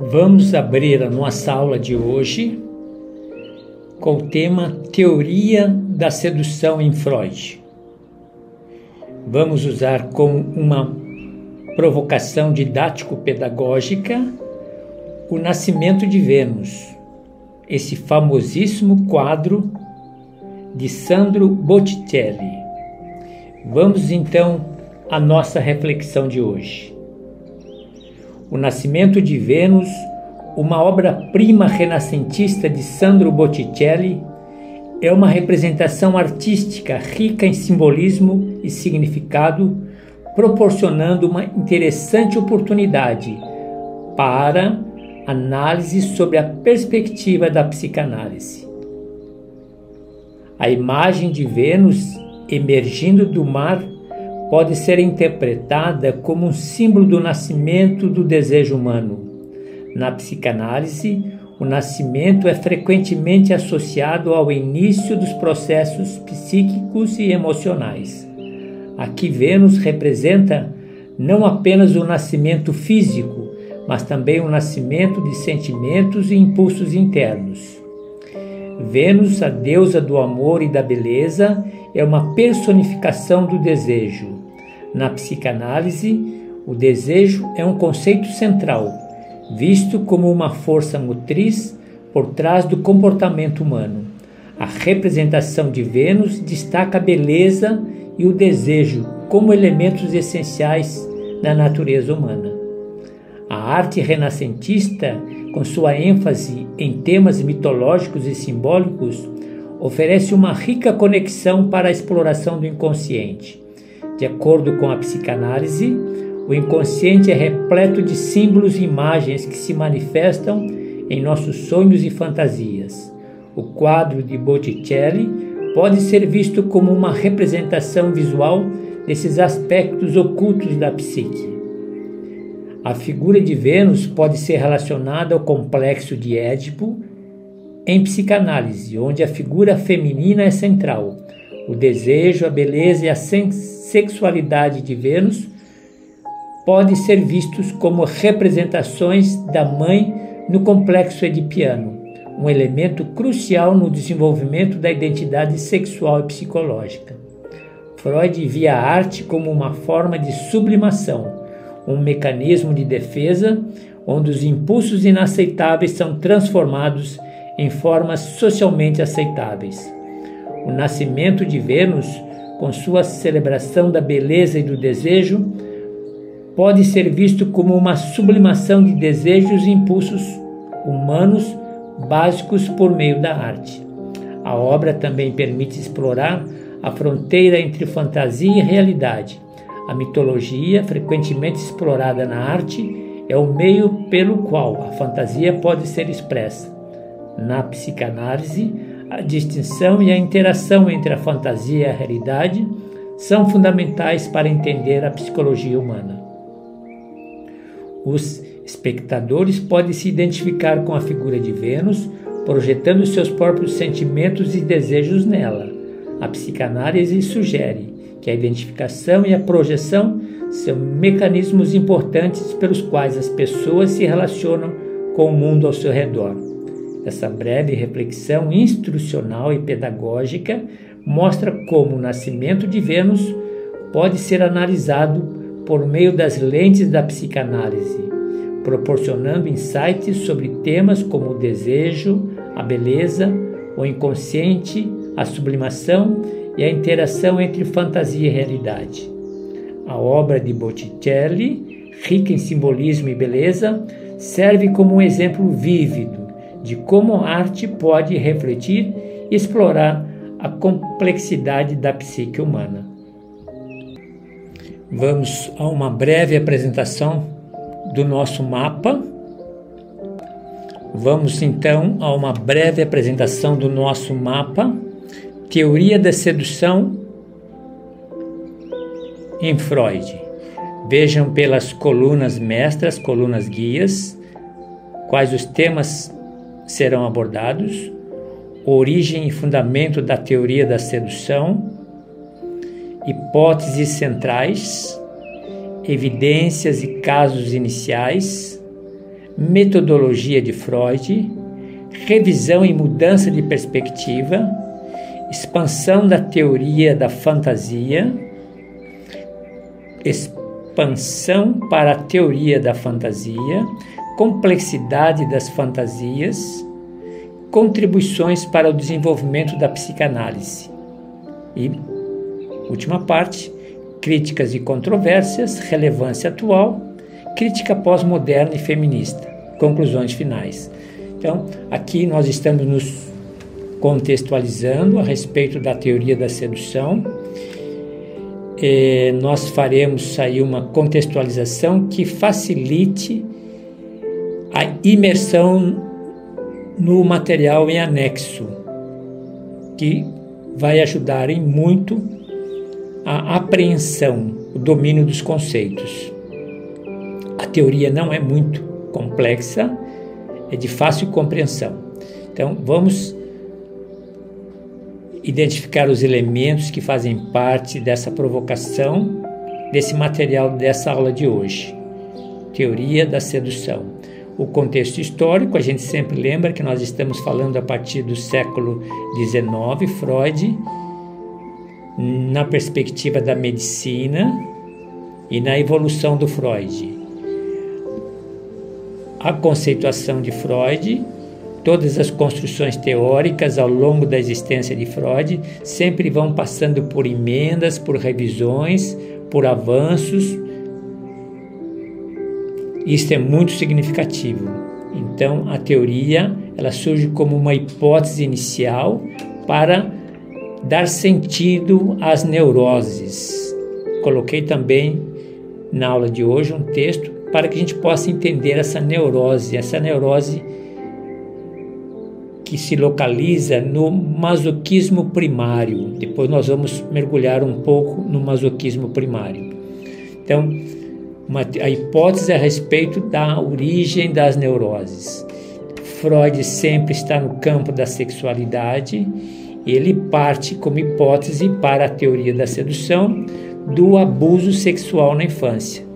Vamos abrir a nossa aula de hoje com o tema Teoria da Sedução em Freud. Vamos usar como uma provocação didático-pedagógica o Nascimento de Vênus, esse famosíssimo quadro de Sandro Botticelli. Vamos então à nossa reflexão de hoje. O Nascimento de Vênus, uma obra-prima renascentista de Sandro Botticelli, é uma representação artística rica em simbolismo e significado, proporcionando uma interessante oportunidade para análise sobre a perspectiva da psicanálise. A imagem de Vênus emergindo do mar pode ser interpretada como um símbolo do nascimento do desejo humano. Na psicanálise, o nascimento é frequentemente associado ao início dos processos psíquicos e emocionais. Aqui Vênus representa não apenas o nascimento físico, mas também o nascimento de sentimentos e impulsos internos. Vênus, a deusa do amor e da beleza, é uma personificação do desejo. Na psicanálise, o desejo é um conceito central, visto como uma força motriz por trás do comportamento humano. A representação de Vênus destaca a beleza e o desejo como elementos essenciais da natureza humana. A arte renascentista, com sua ênfase em temas mitológicos e simbólicos, oferece uma rica conexão para a exploração do inconsciente. De acordo com a psicanálise, o inconsciente é repleto de símbolos e imagens que se manifestam em nossos sonhos e fantasias. O quadro de Botticelli pode ser visto como uma representação visual desses aspectos ocultos da psique. A figura de Vênus pode ser relacionada ao complexo de Édipo em psicanálise, onde a figura feminina é central. O desejo, a beleza e a sexualidade de Vênus podem ser vistos como representações da mãe no complexo edipiano, um elemento crucial no desenvolvimento da identidade sexual e psicológica. Freud via a arte como uma forma de sublimação, um mecanismo de defesa onde os impulsos inaceitáveis são transformados em formas socialmente aceitáveis. O nascimento de Vênus, com sua celebração da beleza e do desejo, pode ser visto como uma sublimação de desejos e impulsos humanos básicos por meio da arte. A obra também permite explorar a fronteira entre fantasia e realidade. A mitologia, frequentemente explorada na arte, é o meio pelo qual a fantasia pode ser expressa. Na psicanálise, a distinção e a interação entre a fantasia e a realidade são fundamentais para entender a psicologia humana. Os espectadores podem se identificar com a figura de Vênus, projetando seus próprios sentimentos e desejos nela. A psicanálise sugere que a identificação e a projeção são mecanismos importantes pelos quais as pessoas se relacionam com o mundo ao seu redor. Essa breve reflexão instrucional e pedagógica mostra como o nascimento de Vênus pode ser analisado por meio das lentes da psicanálise, proporcionando insights sobre temas como o desejo, a beleza, o inconsciente, a sublimação e a interação entre fantasia e realidade. A obra de Botticelli, rica em simbolismo e beleza, serve como um exemplo vívido de como a arte pode refletir e explorar a complexidade da psique humana. Vamos a uma breve apresentação do nosso mapa. Vamos então a uma breve apresentação do nosso mapa, Teoria da Sedução em Freud. Vejam pelas colunas mestras, colunas guias, quais os temas serão abordados: origem e fundamento da teoria da sedução, hipóteses centrais, evidências e casos iniciais, metodologia de Freud, revisão e mudança de perspectiva, expansão da teoria da fantasia, expansão para a teoria da fantasia, complexidade das fantasias, contribuições para o desenvolvimento da psicanálise. E, última parte, críticas e controvérsias, relevância atual, crítica pós-moderna e feminista, conclusões finais. Então, aqui nós estamos nos contextualizando a respeito da teoria da sedução. Nós faremos aí uma contextualização que facilite a imersão no material em anexo, que vai ajudar em muito a apreensão, o domínio dos conceitos. A teoria não é muito complexa, é de fácil compreensão. Então, vamos identificar os elementos que fazem parte dessa provocação, desse material dessa aula de hoje. Teoria da sedução. O contexto histórico, a gente sempre lembra que nós estamos falando a partir do século XIX, Freud, na perspectiva da medicina e na evolução do Freud. A conceituação de Freud, todas as construções teóricas ao longo da existência de Freud sempre vão passando por emendas, por revisões, por avanços. Isso é muito significativo. Então, a teoria ela surge como uma hipótese inicial para dar sentido às neuroses. Coloquei também na aula de hoje um texto para que a gente possa entender essa neurose que se localiza no masoquismo primário. Depois nós vamos mergulhar um pouco no masoquismo primário. Então, a hipótese a respeito da origem das neuroses. Freud sempre está no campo da sexualidade. Ele parte como hipótese para a teoria da sedução do abuso sexual na infância.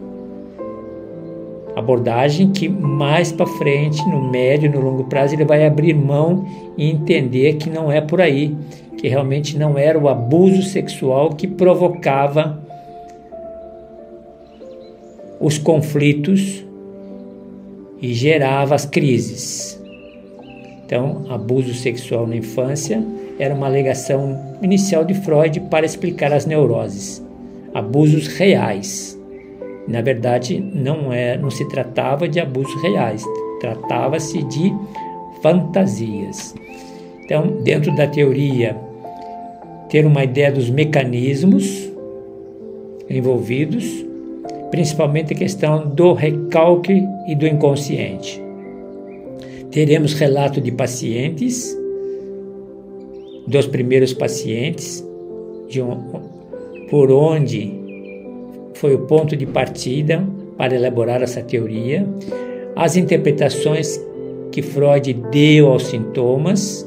Abordagem que mais para frente, no médio e no longo prazo, ele vai abrir mão e entender que não é por aí, que realmente não era o abuso sexual que provocava os conflitos e gerava as crises. Então, abuso sexual na infância era uma alegação inicial de Freud para explicar as neuroses, abusos reais. Na verdade, não se tratava de abusos reais, tratava-se de fantasias. Então, dentro da teoria, ter uma ideia dos mecanismos envolvidos, principalmente a questão do recalque e do inconsciente. Teremos relato de pacientes, dos primeiros pacientes, por onde foi o ponto de partida para elaborar essa teoria, as interpretações que Freud deu aos sintomas,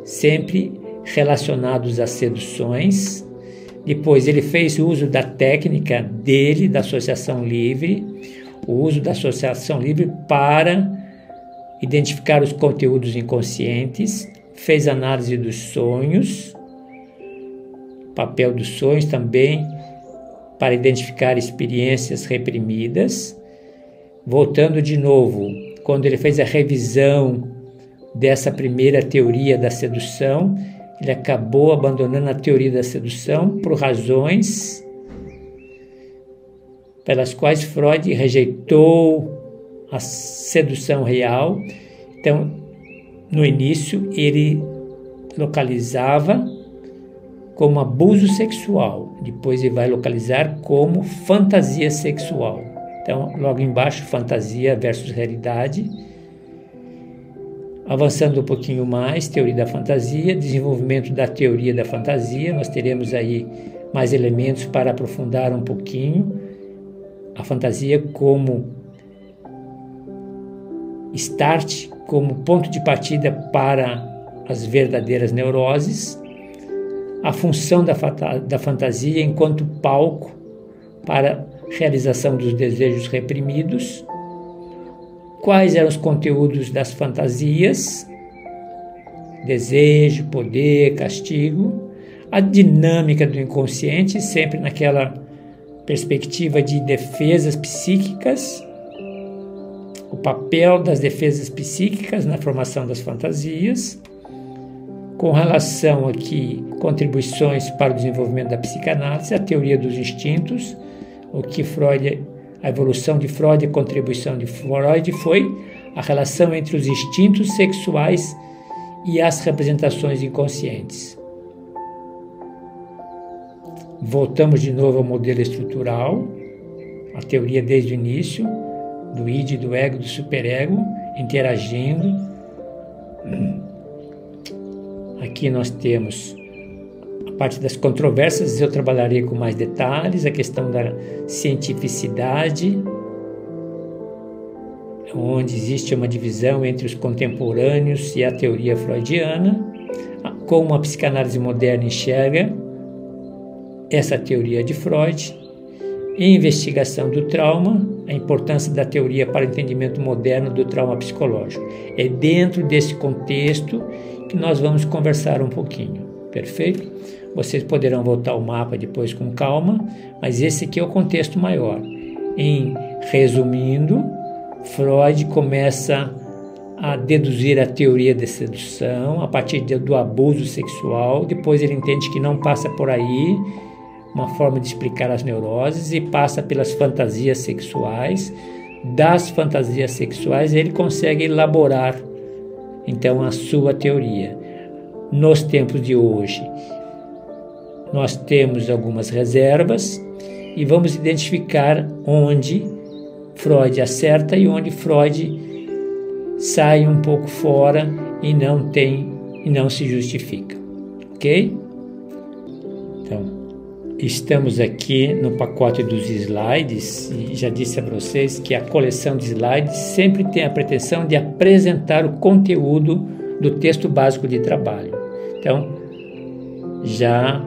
sempre relacionados às seduções. Depois ele fez uso da técnica dele, da associação livre, o uso da associação livre para identificar os conteúdos inconscientes, fez análise dos sonhos, papel dos sonhos também, para identificar experiências reprimidas. Voltando de novo, quando ele fez a revisão dessa primeira teoria da sedução, ele acabou abandonando a teoria da sedução por razões pelas quais Freud rejeitou a sedução real. Então, no início, ele localizava como abuso sexual, depois ele vai localizar como fantasia sexual. Então, logo embaixo, fantasia versus realidade. Avançando um pouquinho mais, teoria da fantasia, desenvolvimento da teoria da fantasia, nós teremos aí mais elementos para aprofundar um pouquinho a fantasia como start, como ponto de partida para as verdadeiras neuroses, a função da fantasia enquanto palco para realização dos desejos reprimidos, quais eram os conteúdos das fantasias, desejo, poder, castigo, a dinâmica do inconsciente, sempre naquela perspectiva de defesas psíquicas, o papel das defesas psíquicas na formação das fantasias, com relação aqui, contribuições para o desenvolvimento da psicanálise, a teoria dos instintos, o que Freud, a evolução de Freud, a contribuição de Freud foi a relação entre os instintos sexuais e as representações inconscientes. Voltamos de novo ao modelo estrutural, a teoria desde o início, do id, do ego, do superego, interagindo. Aqui nós temos a parte das controvérsias, eu trabalharei com mais detalhes, a questão da cientificidade, onde existe uma divisão entre os contemporâneos e a teoria freudiana, como a psicanálise moderna enxerga essa teoria de Freud, e investigação do trauma, a importância da teoria para o entendimento moderno do trauma psicológico. É dentro desse contexto que nós vamos conversar um pouquinho, perfeito? Vocês poderão voltar ao mapa depois com calma, mas esse aqui é o contexto maior. Em resumindo, Freud começa a deduzir a teoria da sedução a partir do abuso sexual, depois ele entende que não passa por aí uma forma de explicar as neuroses e passa pelas fantasias sexuais. Das fantasias sexuais ele consegue elaborar então a sua teoria. Nos tempos de hoje nós temos algumas reservas e vamos identificar onde Freud acerta e onde Freud sai um pouco fora e não se justifica, ok? Então, estamos aqui no pacote dos slides e já disse a vocês que a coleção de slides sempre tem a pretensão de apresentar o conteúdo do texto básico de trabalho. Então, já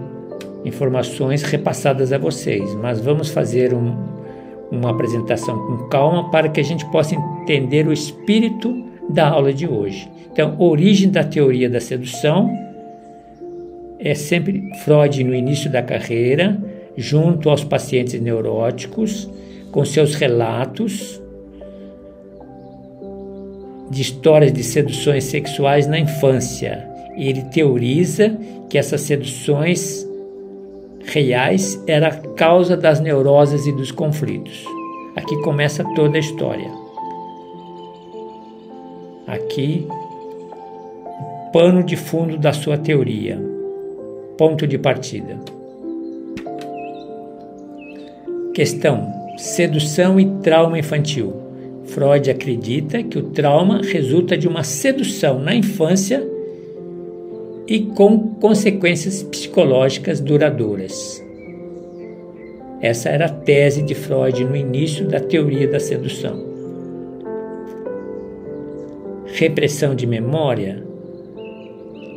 informações repassadas a vocês, mas vamos fazer uma apresentação com calma para que a gente possa entender o espírito da aula de hoje. Então, origem da teoria da sedução é sempre Freud no início da carreira, junto aos pacientes neuróticos, com seus relatos de histórias de seduções sexuais na infância. Ele teoriza que essas seduções reais eram a causa das neuroses e dos conflitos. Aqui começa toda a história. Aqui, o pano de fundo da sua teoria. Ponto de partida. Questão: sedução e trauma infantil. Freud acredita que o trauma resulta de uma sedução na infância e com consequências psicológicas duradouras. Essa era a tese de Freud no início da teoria da sedução. Repressão de memória.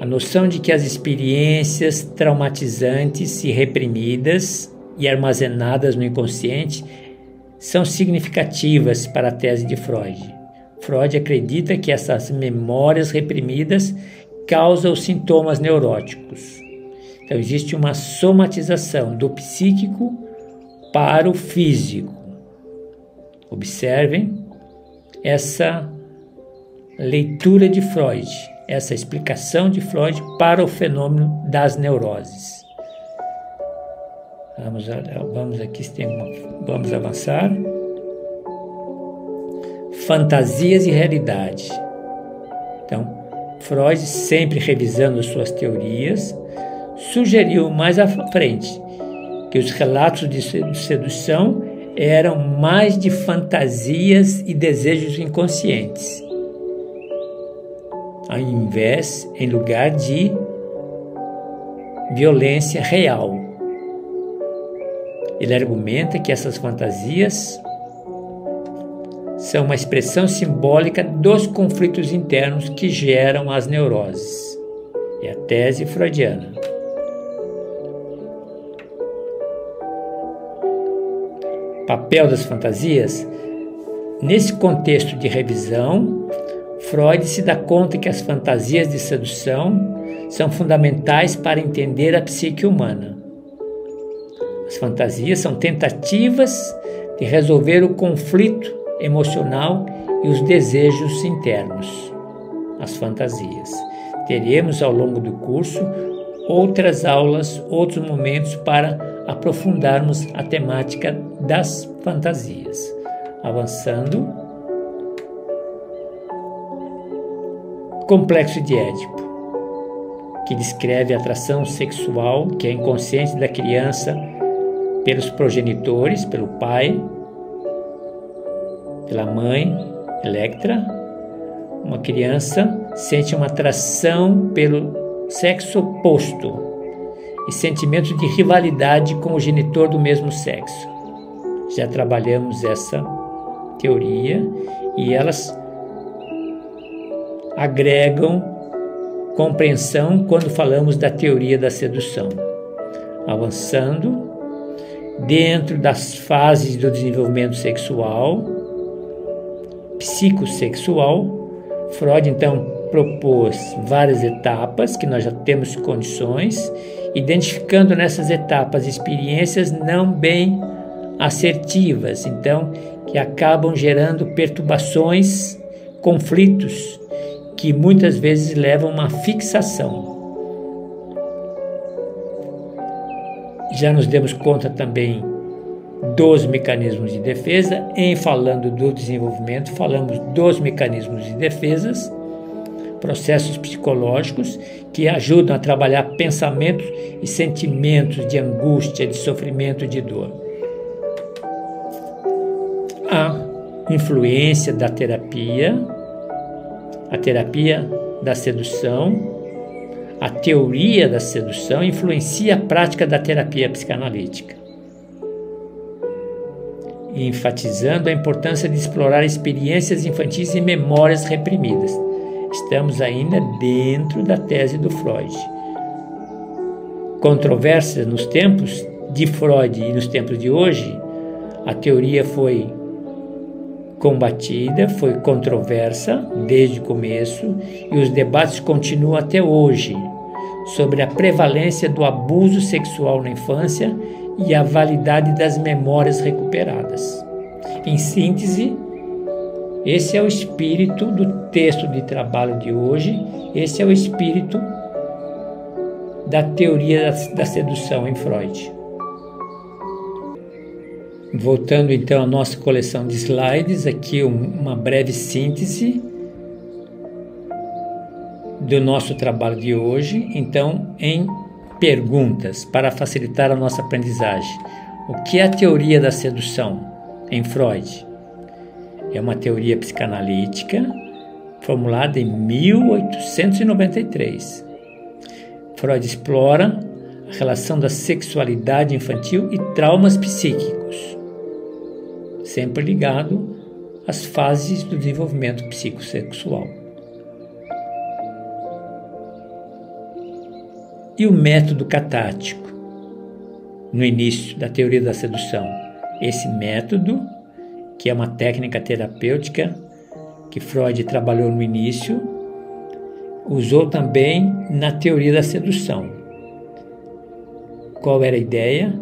A noção de que as experiências traumatizantes e reprimidas e armazenadas no inconsciente são significativas para a tese de Freud. Freud acredita que essas memórias reprimidas causam os sintomas neuróticos. Então, existe uma somatização do psíquico para o físico. Observem essa leitura de Freud, essa explicação de Freud para o fenômeno das neuroses. Vamos aqui, vamos avançar. Fantasias e realidade. Então, Freud, sempre revisando suas teorias, sugeriu mais à frente que os relatos de sedução eram mais de fantasias e desejos inconscientes, em lugar de violência real. Ele argumenta que essas fantasias são uma expressão simbólica dos conflitos internos que geram as neuroses. É a tese freudiana. Papel das fantasias. Nesse contexto de revisão, Freud se dá conta que as fantasias de sedução são fundamentais para entender a psique humana. As fantasias são tentativas de resolver o conflito emocional e os desejos internos. As fantasias. Teremos ao longo do curso outras aulas, outros momentos para aprofundarmos a temática das fantasias. Avançando. Complexo de Édipo, que descreve a atração sexual que é inconsciente da criança pelos progenitores, pelo pai, pela mãe, Electra. Uma criança sente uma atração pelo sexo oposto e sentimento de rivalidade com o genitor do mesmo sexo. Já trabalhamos essa teoria e elas agregam compreensão quando falamos da teoria da sedução. Avançando, dentro das fases do desenvolvimento sexual, psicossexual, Freud então propôs várias etapas que nós já temos condições, identificando nessas etapas experiências não bem assertivas, então que acabam gerando perturbações, conflitos, que muitas vezes levam a uma fixação. Já nos demos conta também dos mecanismos de defesa. Em falando do desenvolvimento, falamos dos mecanismos de defesas, processos psicológicos que ajudam a trabalhar pensamentos e sentimentos de angústia, de sofrimento, de dor. A influência da terapia, a terapia da sedução, a teoria da sedução influencia a prática da terapia psicanalítica, enfatizando a importância de explorar experiências infantis e memórias reprimidas. Estamos ainda dentro da tese do Freud. Controvérsias nos tempos de Freud e nos tempos de hoje, a teoria foi combatida, foi controversa desde o começo e os debates continuam até hoje sobre a prevalência do abuso sexual na infância e a validade das memórias recuperadas. Em síntese, esse é o espírito do texto de trabalho de hoje, esse é o espírito da teoria da sedução em Freud. Voltando então à nossa coleção de slides, aqui uma breve síntese do nosso trabalho de hoje. Então, em perguntas, para facilitar a nossa aprendizagem. O que é a teoria da sedução em Freud? É uma teoria psicanalítica formulada em 1893. Freud explora a relação da sexualidade infantil e traumas psíquicos, sempre ligado às fases do desenvolvimento psicossexual. E o método catártico, no início da teoria da sedução. Esse método, que é uma técnica terapêutica que Freud trabalhou no início, usou também na teoria da sedução. Qual era a ideia?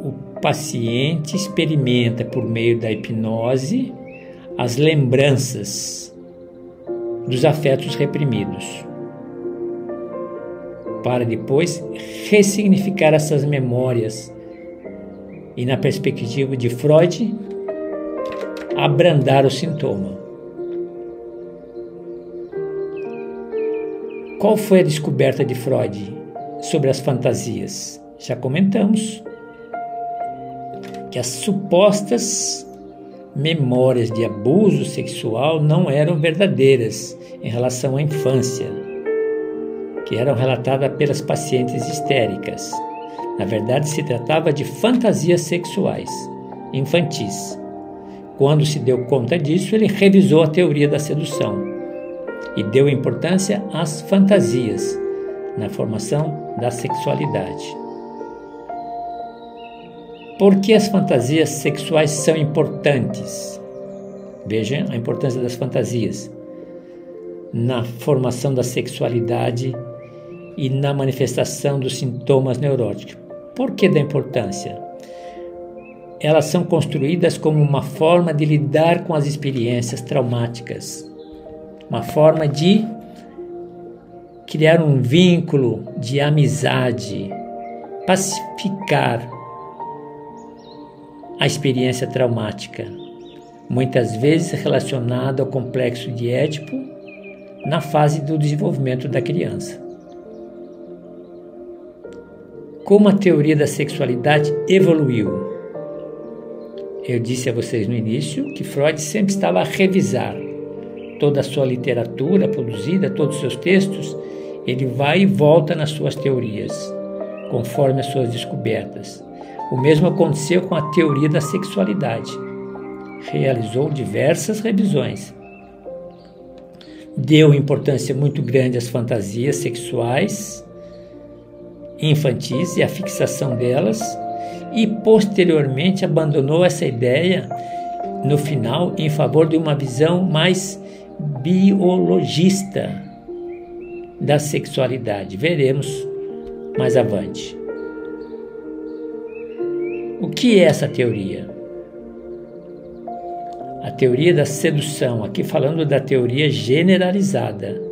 O paciente experimenta, por meio da hipnose, as lembranças dos afetos reprimidos, para depois ressignificar essas memórias e, na perspectiva de Freud, abrandar o sintoma. Qual foi a descoberta de Freud sobre as fantasias? Já comentamos que as supostas memórias de abuso sexual não eram verdadeiras em relação à infância, que eram relatadas pelas pacientes histéricas. Na verdade, se tratava de fantasias sexuais infantis. Quando se deu conta disso, ele revisou a teoria da sedução e deu importância às fantasias na formação da sexualidade. Por que as fantasias sexuais são importantes? Veja a importância das fantasias na formação da sexualidade e na manifestação dos sintomas neuróticos. Por que da importância? Elas são construídas como uma forma de lidar com as experiências traumáticas, uma forma de criar um vínculo de amizade, pacificar a experiência traumática, muitas vezes relacionada ao complexo de Édipo na fase do desenvolvimento da criança. Como a teoria da sexualidade evoluiu? Eu disse a vocês no início que Freud sempre estava a revisar toda a sua literatura produzida, todos os seus textos. Ele vai e volta nas suas teorias, conforme as suas descobertas. O mesmo aconteceu com a teoria da sexualidade. Realizou diversas revisões. Deu importância muito grande às fantasias sexuais infantis e à fixação delas, e posteriormente abandonou essa ideia no final em favor de uma visão mais biologista da sexualidade. Veremos mais avante. O que é essa teoria? A teoria da sedução, aqui falando da teoria generalizada.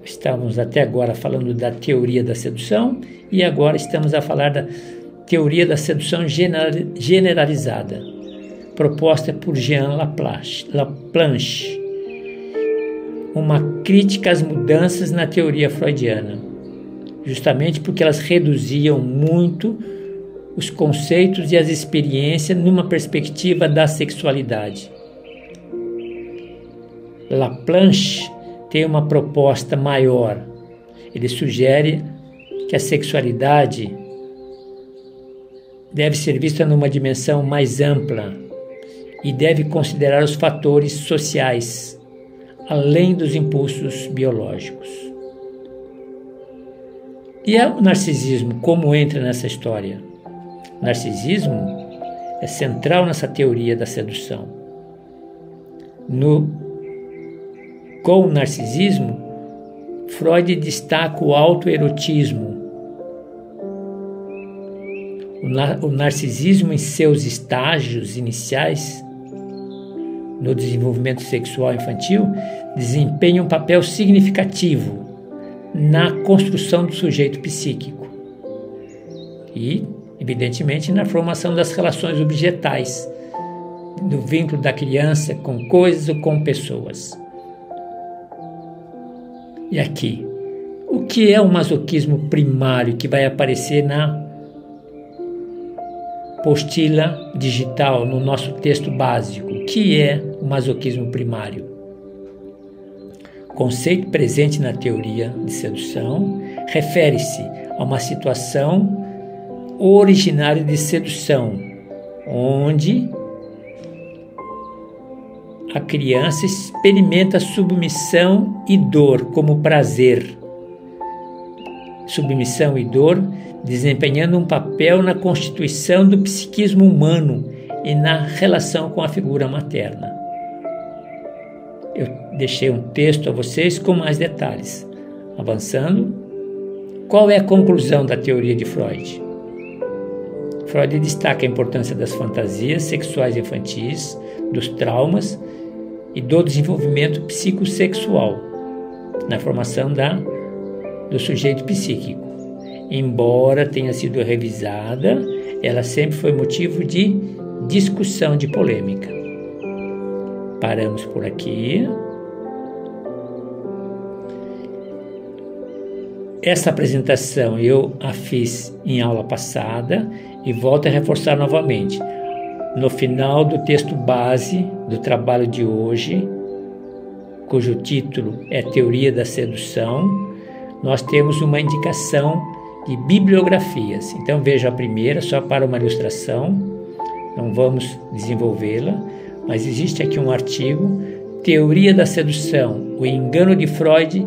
Estamos até agora falando da teoria da sedução e agora estamos a falar da teoria da sedução generalizada, proposta por Jean Laplanche, uma crítica às mudanças na teoria freudiana, justamente porque elas reduziam muito os conceitos e as experiências numa perspectiva da sexualidade. Laplanche tem uma proposta maior. Ele sugere que a sexualidade deve ser vista numa dimensão mais ampla e deve considerar os fatores sociais, além dos impulsos biológicos. E o narcisismo, como entra nessa história? O narcisismo é central nessa teoria da sedução. Com o narcisismo, Freud destaca o autoerotismo. O narcisismo, em seus estágios iniciais no desenvolvimento sexual infantil, desempenha um papel significativo na construção do sujeito psíquico e, evidentemente, na formação das relações objetais, do vínculo da criança com coisas ou com pessoas. E aqui, o que é o masoquismo primário que vai aparecer na apostila digital, no nosso texto básico? O que é o masoquismo primário? Conceito presente na teoria de sedução, refere-se a uma situação originária de sedução, onde a criança experimenta submissão e dor como prazer. Submissão e dor desempenhando um papel na constituição do psiquismo humano e na relação com a figura materna. Eu deixei um texto a vocês com mais detalhes. Avançando, qual é a conclusão da teoria de Freud? Freud destaca a importância das fantasias sexuais infantis, dos traumas e do desenvolvimento psicossexual na formação do sujeito psíquico. Embora tenha sido revisada, ela sempre foi motivo de discussão, de polêmica. Paramos por aqui. Essa apresentação eu a fiz em aula passada e volto a reforçar novamente. No final do texto base do trabalho de hoje, cujo título é Teoria da Sedução, nós temos uma indicação de bibliografias. Então veja a primeira, só para uma ilustração, não vamos desenvolvê-la, mas existe aqui um artigo, Teoria da Sedução, o engano de Freud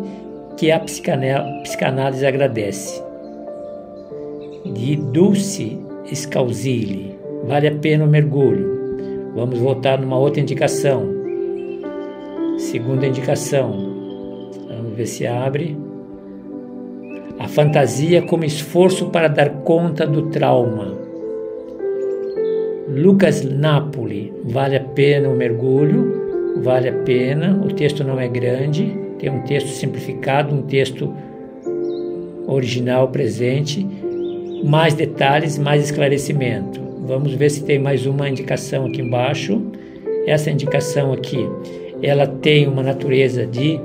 que a psicanálise agradece, de Dulce Scalzilli. Vale a pena o mergulho. Vamos voltar numa outra indicação. Segunda indicação, vamos ver se abre. A fantasia como esforço para dar conta do trauma. Lucas Napoli, vale a pena o mergulho, vale a pena, o texto não é grande, tem um texto simplificado, um texto original presente, mais detalhes, mais esclarecimento. Vamos ver se tem mais uma indicação aqui embaixo. Essa indicação aqui, ela tem uma natureza de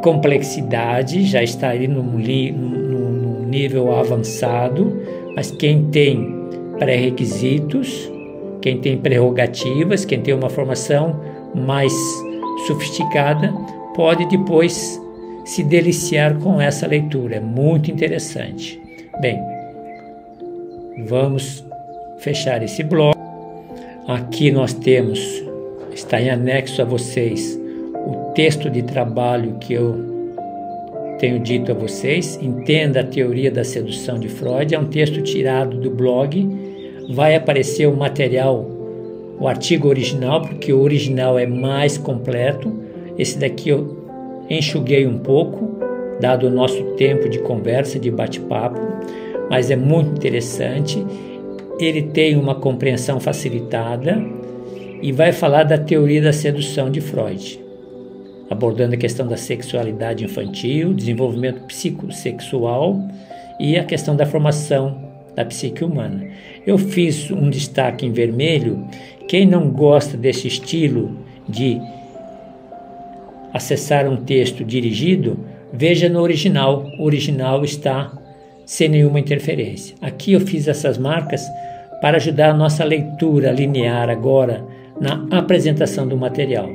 complexidade, já está ali num nível avançado, mas quem tem pré-requisitos, quem tem prerrogativas, quem tem uma formação mais sofisticada, pode depois se deliciar com essa leitura. É muito interessante. Bem, vamos fechar esse bloco. Aqui nós temos, está em anexo a vocês, o texto de trabalho que eu tenho dito a vocês. Entenda a teoria da sedução de Freud. É um texto tirado do blog. Vai aparecer o material, o artigo original, porque o original é mais completo. Esse daqui eu enxuguei um pouco, dado o nosso tempo de conversa, de bate-papo, mas é muito interessante. Ele tem uma compreensão facilitada e vai falar da teoria da sedução de Freud, abordando a questão da sexualidade infantil, desenvolvimento psicossexual e a questão da formação da psique humana. Eu fiz um destaque em vermelho. Quem não gosta desse estilo de acessar um texto dirigido, veja no original. O original está sem nenhuma interferência. Aqui eu fiz essas marcas para ajudar a nossa leitura linear agora na apresentação do material.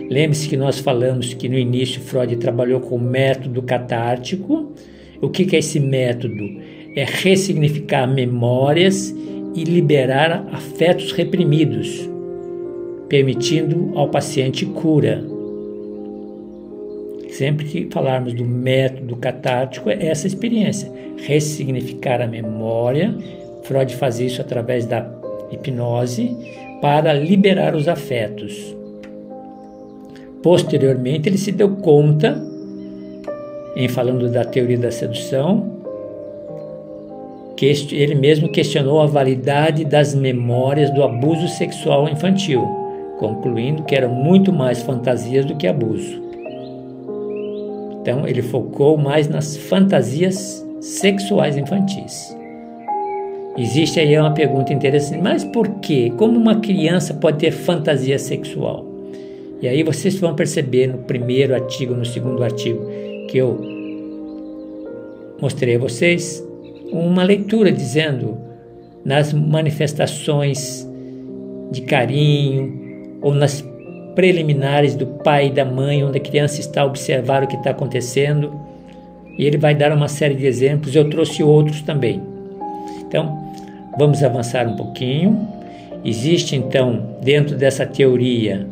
Lembre-se que nós falamos que no início Freud trabalhou com o método catártico. O que é esse método? É ressignificar memórias e liberar afetos reprimidos, permitindo ao paciente cura. Sempre que falarmos do método catártico, é essa experiência, ressignificar a memória. Freud faz isso através da hipnose para liberar os afetos. Posteriormente, ele se deu conta, em falando da teoria da sedução, que ele mesmo questionou a validade das memórias do abuso sexual infantil, concluindo que eram muito mais fantasias do que abuso. Então, ele focou mais nas fantasias sexuais infantis. Existe aí uma pergunta interessante, mas por quê? Como uma criança pode ter fantasia sexual? E aí vocês vão perceber no primeiro artigo, no segundo artigo que eu mostrei a vocês, uma leitura dizendo nas manifestações de carinho ou nas preliminares do pai e da mãe, onde a criança está a observar o que está acontecendo, e ele vai dar uma série de exemplos. Eu trouxe outros também. Então, vamos avançar um pouquinho. Existe, então, dentro dessa teoria,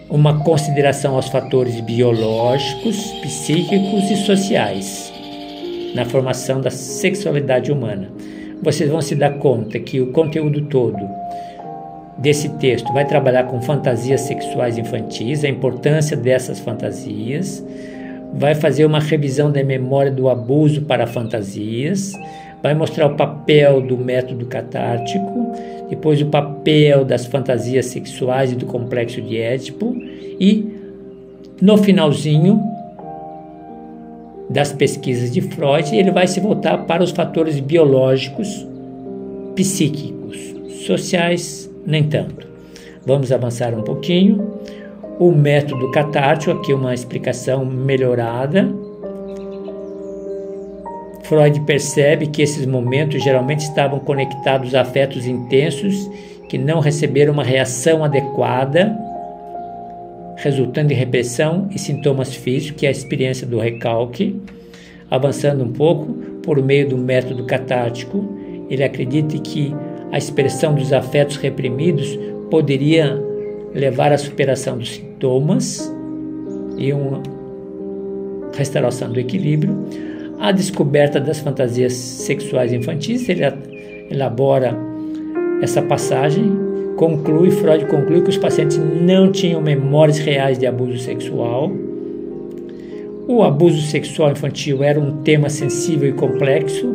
uma consideração aos fatores biológicos, psíquicos e sociais na formação da sexualidade humana. Vocês vão se dar conta que o conteúdo todo desse texto vai trabalhar com fantasias sexuais infantis, a importância dessas fantasias, vai fazer uma revisão da memória do abuso para fantasias, vai mostrar o papel do método catártico, depois o papel das fantasias sexuais e do complexo de Édipo, e no finalzinho das pesquisas de Freud, ele vai se voltar para os fatores biológicos, psíquicos, sociais, nem tanto. Vamos avançar um pouquinho. O método catártico, aqui uma explicação melhorada. Freud percebe que esses momentos geralmente estavam conectados a afetos intensos que não receberam uma reação adequada, resultando em repressão e sintomas físicos, que é a experiência do recalque. Avançando um pouco, por meio do método catártico, ele acredita que a expressão dos afetos reprimidos poderia levar à superação dos sintomas e uma restauração do equilíbrio. A descoberta das fantasias sexuais infantis, ele elabora essa passagem Freud conclui que os pacientes não tinham memórias reais de abuso sexual. O abuso sexual infantil era um tema sensível e complexo,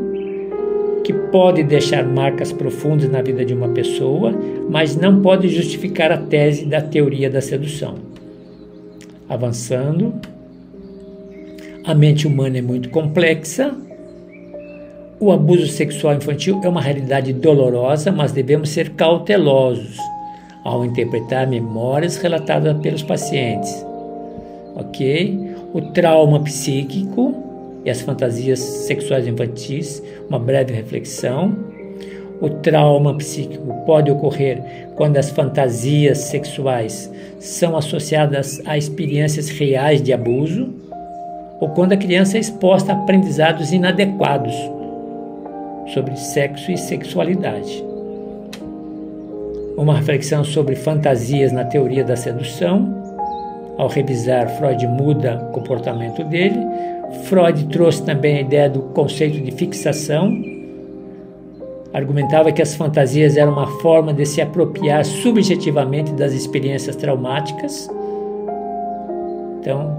que pode deixar marcas profundas na vida de uma pessoa, mas não pode justificar a tese da teoria da sedução. Avançando, a mente humana é muito complexa. O abuso sexual infantil é uma realidade dolorosa, mas devemos ser cautelosos ao interpretar memórias relatadas pelos pacientes. Ok? O trauma psíquico e as fantasias sexuais infantis, uma breve reflexão. O trauma psíquico pode ocorrer quando as fantasias sexuais são associadas a experiências reais de abuso ou quando a criança é exposta a aprendizados inadequados sobre sexo e sexualidade. Uma reflexão sobre fantasias na teoria da sedução. Ao revisar, Freud muda o comportamento dele. Freud trouxe também a ideia do conceito de fixação. Argumentava que as fantasias eram uma forma de se apropriar subjetivamente das experiências traumáticas. Então,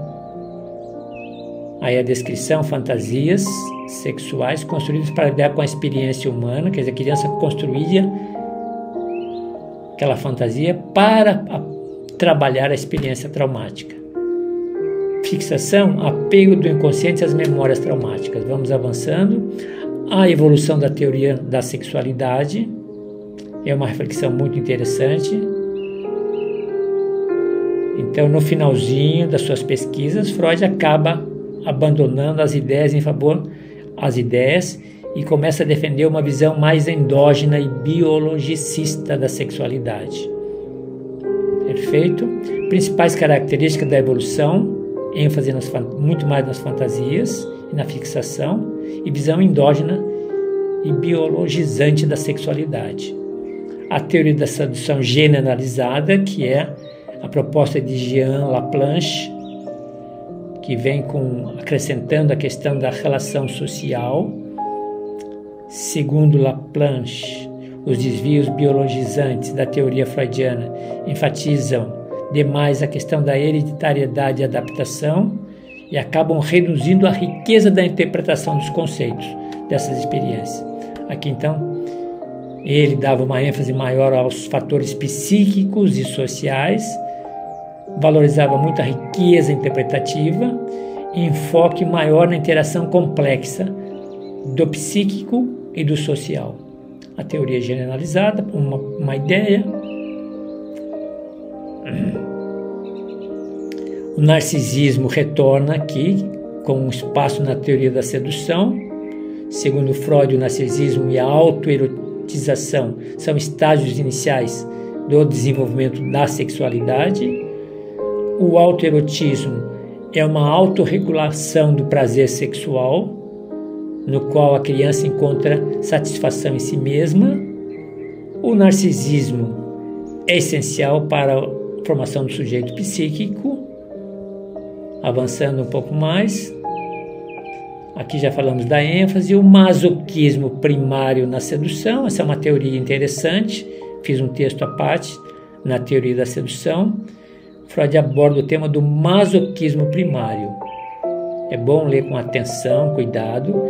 aí a descrição: fantasias sexuais construídas para lidar com a experiência humana, quer dizer, a criança construía aquela fantasia para trabalhar a experiência traumática. Fixação, apego do inconsciente às memórias traumáticas. Vamos avançando. A evolução da teoria da sexualidade é uma reflexão muito interessante. Então, no finalzinho das suas pesquisas, Freud acaba abandonando as ideias e começa a defender uma visão mais endógena e biologicista da sexualidade. Perfeito? Principais características da evolução: ênfase muito mais nas fantasias e na fixação, e visão endógena e biologizante da sexualidade. A teoria da sedução generalizada, que é a proposta de Jean Laplanche, que vem acrescentando a questão da relação social. Segundo Laplanche, os desvios biologizantes da teoria freudiana enfatizam demais a questão da hereditariedade e adaptação e acabam reduzindo a riqueza da interpretação dos conceitos dessas experiências. Aqui, então, ele dava uma ênfase maior aos fatores psíquicos e sociais, valorizava muito a riqueza interpretativa e enfoque maior na interação complexa do psíquico e do social. A teoria generalizada, uma ideia. O narcisismo retorna aqui com um espaço na teoria da sedução. Segundo Freud, o narcisismo e a autoerotização são estágios iniciais do desenvolvimento da sexualidade. O autoerotismo é uma autorregulação do prazer sexual, no qual a criança encontra satisfação em si mesma. O narcisismo é essencial para a formação do sujeito psíquico. Avançando um pouco mais, aqui já falamos da ênfase. O masoquismo primário na sedução, essa é uma teoria interessante, fiz um texto à parte na teoria da sedução. Freud aborda o tema do masoquismo primário. É bom ler com atenção, cuidado.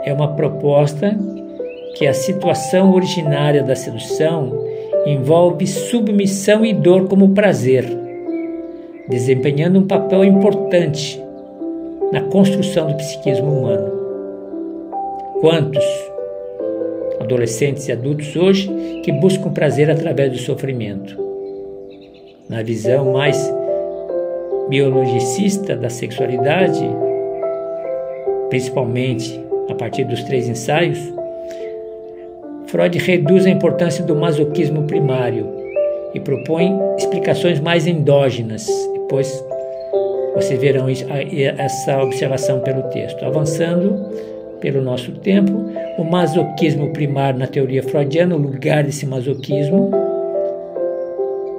É uma proposta que a situação originária da sedução envolve submissão e dor como prazer, desempenhando um papel importante na construção do psiquismo humano. Quantos adolescentes e adultos hoje que buscam prazer através do sofrimento? Na visão mais biologicista da sexualidade, principalmente a partir dos 3 ensaios, Freud reduz a importância do masoquismo primário e propõe explicações mais endógenas. Depois vocês verão essa observação pelo texto. Avançando pelo nosso tempo, o masoquismo primário na teoria freudiana, o lugar desse masoquismo.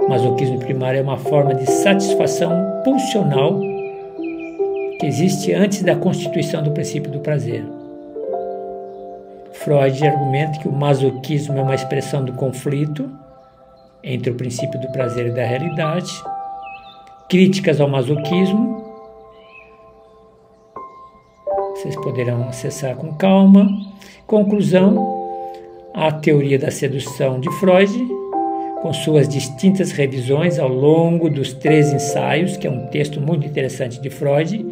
O masoquismo primário é uma forma de satisfação pulsional que existe antes da constituição do princípio do prazer. Freud argumenta que o masoquismo é uma expressão do conflito entre o princípio do prazer e da realidade, críticas ao masoquismo, vocês poderão acessar com calma. Conclusão, a teoria da sedução de Freud, com suas distintas revisões ao longo dos 3 ensaios, que é um texto muito interessante de Freud,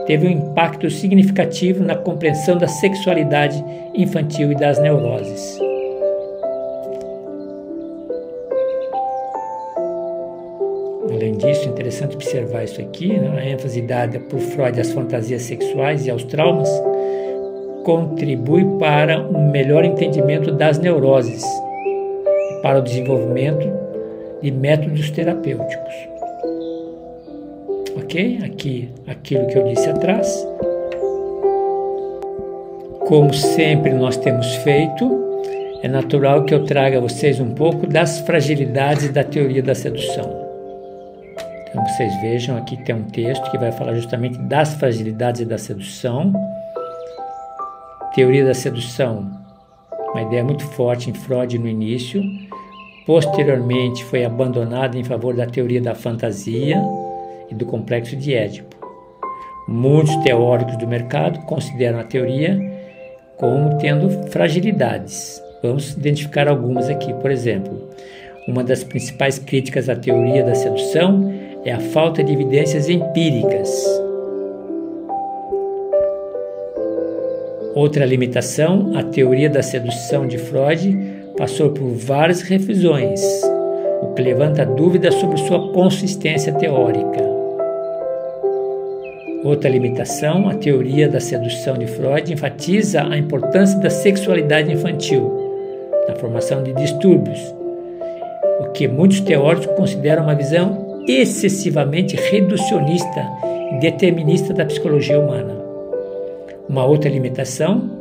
teve um impacto significativo na compreensão da sexualidade infantil e das neuroses. Além disso, é interessante observar isso aqui, né? A ênfase dada por Freud às fantasias sexuais e aos traumas contribui para um melhor entendimento das neuroses e para o desenvolvimento de métodos terapêuticos. Ok? Aqui, aquilo que eu disse atrás. Como sempre nós temos feito, é natural que eu traga a vocês um pouco das fragilidades da teoria da sedução. Então vocês vejam, aqui tem um texto que vai falar justamente das fragilidades da sedução. Teoria da sedução, uma ideia muito forte em Freud no início, posteriormente foi abandonada em favor da teoria da fantasia e do complexo de Édipo. Muitos teóricos do mercado consideram a teoria como tendo fragilidades. Vamos identificar algumas aqui. Por exemplo, uma das principais críticas à teoria da sedução é a falta de evidências empíricas. Outra limitação, a teoria da sedução de Freud passou por várias revisões, o que levanta dúvidas sobre sua consistência teórica. Outra limitação, a teoria da sedução de Freud enfatiza a importância da sexualidade infantil na formação de distúrbios, o que muitos teóricos consideram uma visão excessivamente reducionista e determinista da psicologia humana. Uma outra limitação,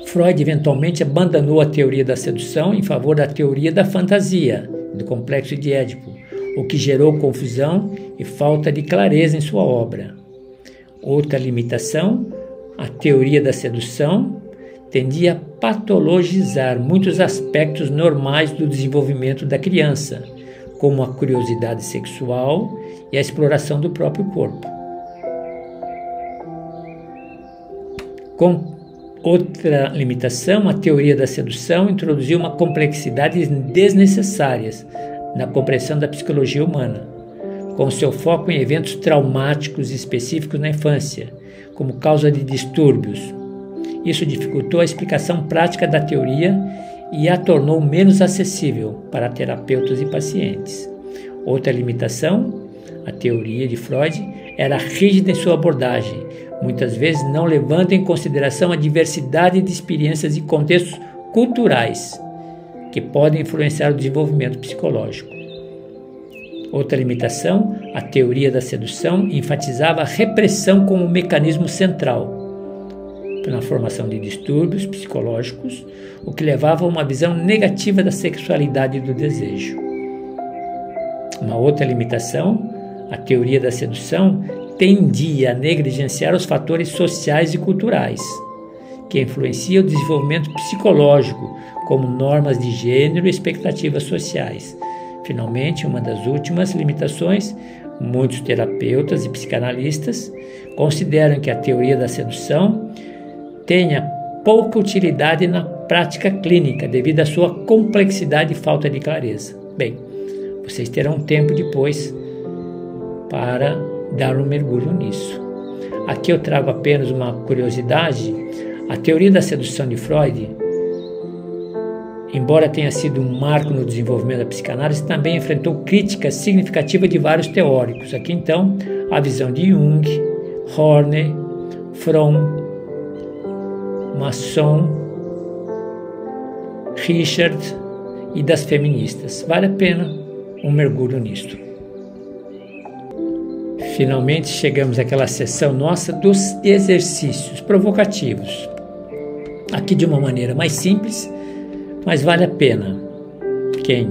Freud eventualmente abandonou a teoria da sedução em favor da teoria da fantasia, do complexo de Édipo, o que gerou confusão e falta de clareza em sua obra. Outra limitação, a teoria da sedução tendia a patologizar muitos aspectos normais do desenvolvimento da criança, como a curiosidade sexual e a exploração do próprio corpo. Com outra limitação, a teoria da sedução introduziu uma complexidade desnecessária na compreensão da psicologia humana, com seu foco em eventos traumáticos específicos na infância, como causa de distúrbios. Isso dificultou a explicação prática da teoria e a tornou menos acessível para terapeutas e pacientes. Outra limitação, a teoria de Freud era rígida em sua abordagem, muitas vezes não levando em consideração a diversidade de experiências e contextos culturais que podem influenciar o desenvolvimento psicológico. Outra limitação, a teoria da sedução enfatizava a repressão como um mecanismo central na formação de distúrbios psicológicos, o que levava a uma visão negativa da sexualidade e do desejo. Uma outra limitação, a teoria da sedução tendia a negligenciar os fatores sociais e culturais, que influenciam o desenvolvimento psicológico, como normas de gênero e expectativas sociais. Finalmente, uma das últimas limitações, muitos terapeutas e psicanalistas consideram que a teoria da sedução tenha pouca utilidade na prática clínica devido à sua complexidade e falta de clareza. Bem, vocês terão tempo depois para dar um mergulho nisso. Aqui eu trago apenas uma curiosidade. A teoria da sedução de Freud, embora tenha sido um marco no desenvolvimento da psicanálise, também enfrentou críticas significativas de vários teóricos. Aqui então a visão de Jung, Horner, Fromm, Masson, Richard e das feministas. Vale a pena um mergulho nisto. Finalmente chegamos àquela sessão nossa dos exercícios provocativos. Aqui de uma maneira mais simples, mas vale a pena quem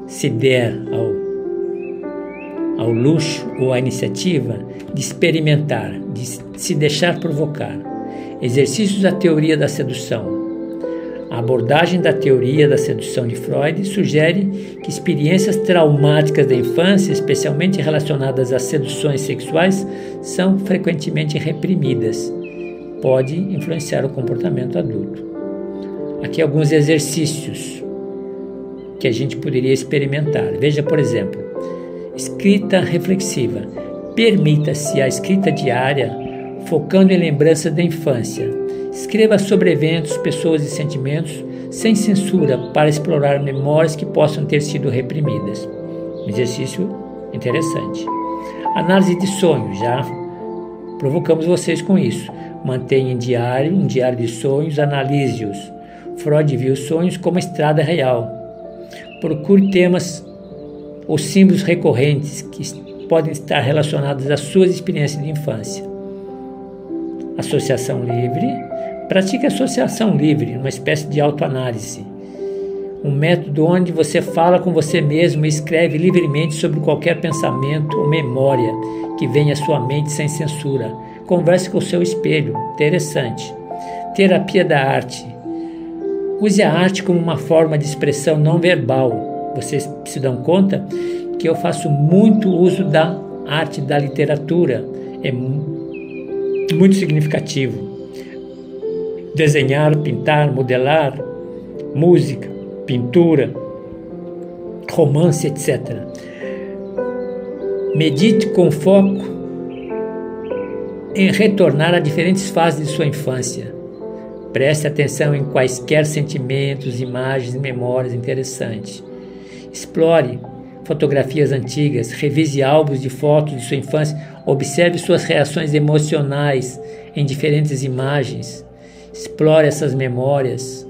se der ao luxo ou à iniciativa de experimentar, de se deixar provocar. Exercícios da teoria da sedução. A abordagem da teoria da sedução de Freud sugere que experiências traumáticas da infância, especialmente relacionadas às seduções sexuais, são frequentemente reprimidas. Pode influenciar o comportamento adulto. Aqui alguns exercícios que a gente poderia experimentar. Veja, por exemplo, escrita reflexiva. Permita-se a escrita diária, focando em lembranças da infância. Escreva sobre eventos, pessoas e sentimentos sem censura para explorar memórias que possam ter sido reprimidas. Um exercício interessante. Análise de sonhos. Já provocamos vocês com isso. Mantenha um diário de sonhos, analise-os. Freud viu os sonhos como estrada real. Procure temas ou símbolos recorrentes que podem estar relacionados às suas experiências de infância. Associação livre. Pratique associação livre, uma espécie de autoanálise. Um método onde você fala com você mesmo e escreve livremente sobre qualquer pensamento ou memória que venha à sua mente sem censura. Converse com o seu espelho. Interessante. Terapia da arte. Use a arte como uma forma de expressão não verbal. Vocês se dão conta que eu faço muito uso da arte, da literatura. É muito significativo. Desenhar, pintar, modelar, música, pintura, romance, etc. Medite com foco em retornar a diferentes fases de sua infância. Preste atenção em quaisquer sentimentos, imagens e memórias interessantes. Explore fotografias antigas, revise álbuns de fotos de sua infância, observe suas reações emocionais em diferentes imagens. Explore essas memórias.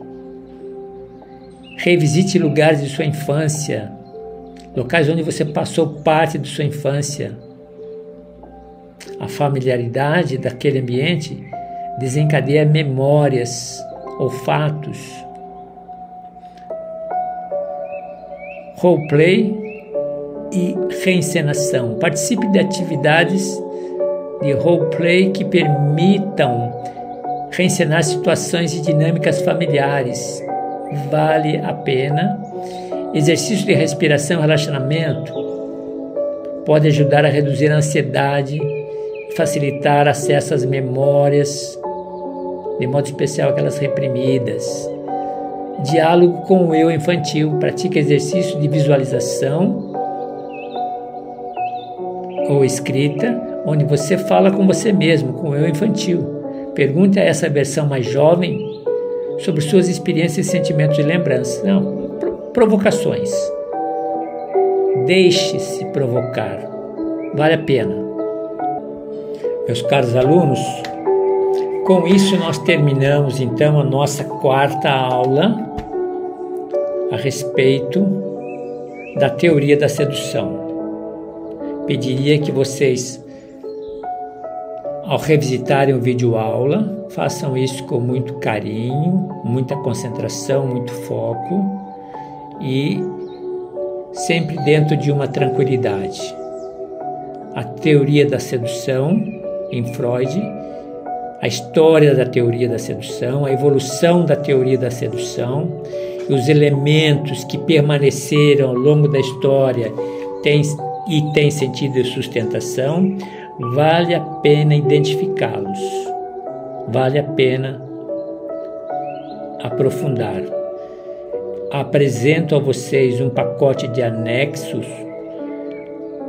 Revisite lugares de sua infância, locais onde você passou parte de sua infância. A familiaridade daquele ambiente desencadeia memórias, olfatos. Roleplay e reencenação. Participe de atividades de roleplay que permitam reencenar situações e dinâmicas familiares. Vale a pena. Exercício de respiração e relaxamento pode ajudar a reduzir a ansiedade, facilitar acesso às memórias, de modo especial aquelas reprimidas. Diálogo com o eu infantil. Pratique exercício de visualização ou escrita, onde você fala com você mesmo, com o eu infantil. Pergunte a essa versão mais jovem sobre suas experiências, sentimentos e lembranças. Não, provocações. Deixe-se provocar. Vale a pena. Meus caros alunos, com isso nós terminamos então a nossa quarta aula a respeito da teoria da sedução. Pediria que vocês, ao revisitarem o vídeo aula, façam isso com muito carinho, muita concentração, muito foco e sempre dentro de uma tranquilidade. A teoria da sedução em Freud, a história da teoria da sedução, a evolução da teoria da sedução e os elementos que permaneceram ao longo da história têm sentido de sustentação. Vale a pena identificá-los, vale a pena aprofundar. Apresento a vocês um pacote de anexos.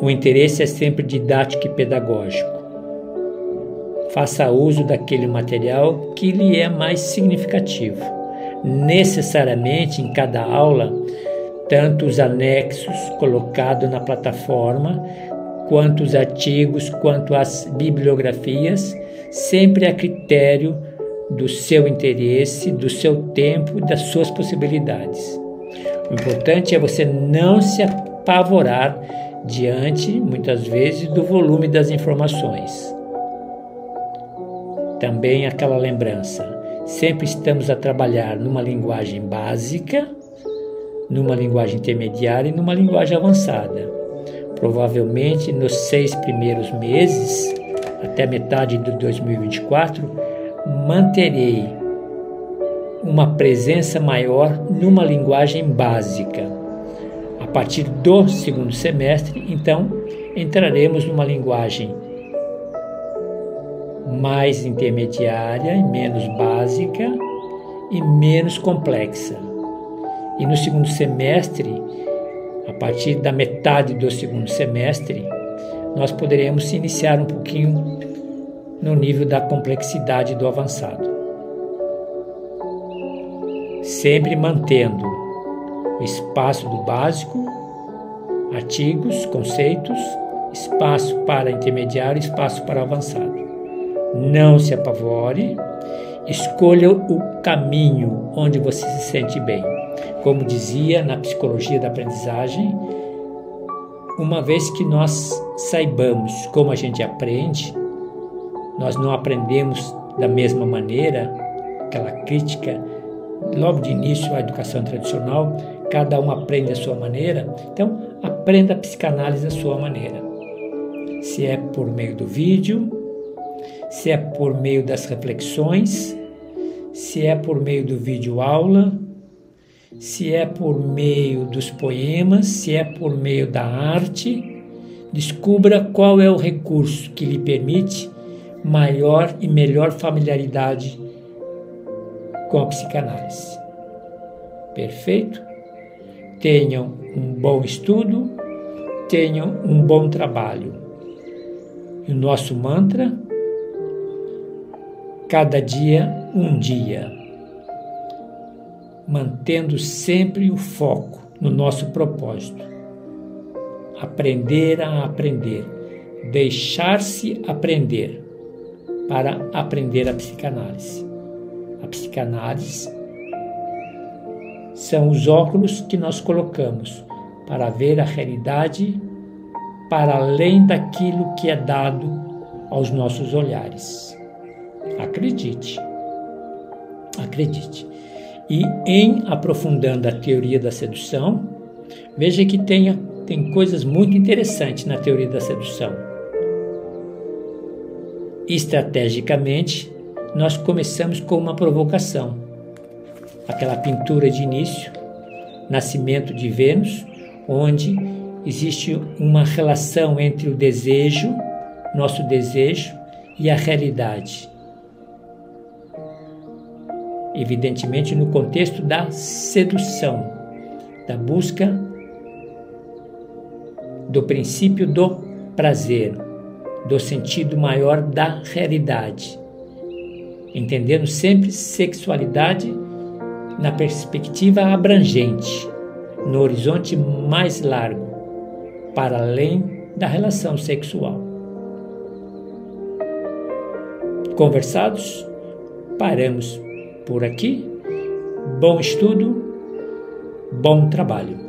O interesse é sempre didático e pedagógico. Faça uso daquele material que lhe é mais significativo. Necessariamente, em cada aula, tanto os anexos colocados na plataforma, quanto os artigos, quanto as bibliografias, sempre a critério do seu interesse, do seu tempo e das suas possibilidades. O importante é você não se apavorar diante, muitas vezes, do volume das informações. Também aquela lembrança, sempre estamos a trabalhar numa linguagem básica, numa linguagem intermediária e numa linguagem avançada. Provavelmente nos 6 primeiros meses, até metade de 2024, manterei uma presença maior numa linguagem básica. A partir do segundo semestre, então, entraremos numa linguagem mais intermediária, menos básica e menos complexa. E no segundo semestre, a partir da metade do segundo semestre, nós poderemos iniciar um pouquinho no nível da complexidade do avançado. Sempre mantendo o espaço do básico, artigos, conceitos, espaço para intermediário, espaço para avançado. Não se apavore, escolha o caminho onde você se sente bem. Como dizia na psicologia da aprendizagem, uma vez que nós saibamos como a gente aprende, nós não aprendemos da mesma maneira, aquela crítica logo de início à educação tradicional, cada um aprende a sua maneira, então aprenda a psicanálise da sua maneira. Se é por meio do vídeo, se é por meio das reflexões, se é por meio do vídeo aula, se é por meio dos poemas, se é por meio da arte, descubra qual é o recurso que lhe permite maior e melhor familiaridade com a psicanálise. Perfeito? Tenham um bom estudo, tenham um bom trabalho. E o nosso mantra: cada dia, um dia. Mantendo sempre o foco no nosso propósito. Aprender a aprender. Deixar-se aprender para aprender a psicanálise. A psicanálise são os óculos que nós colocamos para ver a realidade para além daquilo que é dado aos nossos olhares. Acredite. Acredite. E em aprofundando a teoria da sedução, veja que tem coisas muito interessantes na teoria da sedução. Estrategicamente, nós começamos com uma provocação. Aquela pintura de início, Nascimento de Vênus, onde existe uma relação entre o desejo, nosso desejo, e a realidade. Evidentemente no contexto da sedução, da busca do princípio do prazer, do sentido maior da realidade, entendendo sempre sexualidade na perspectiva abrangente, no horizonte mais largo, para além da relação sexual. Conversados, paramos por aqui. Bom estudo, bom trabalho.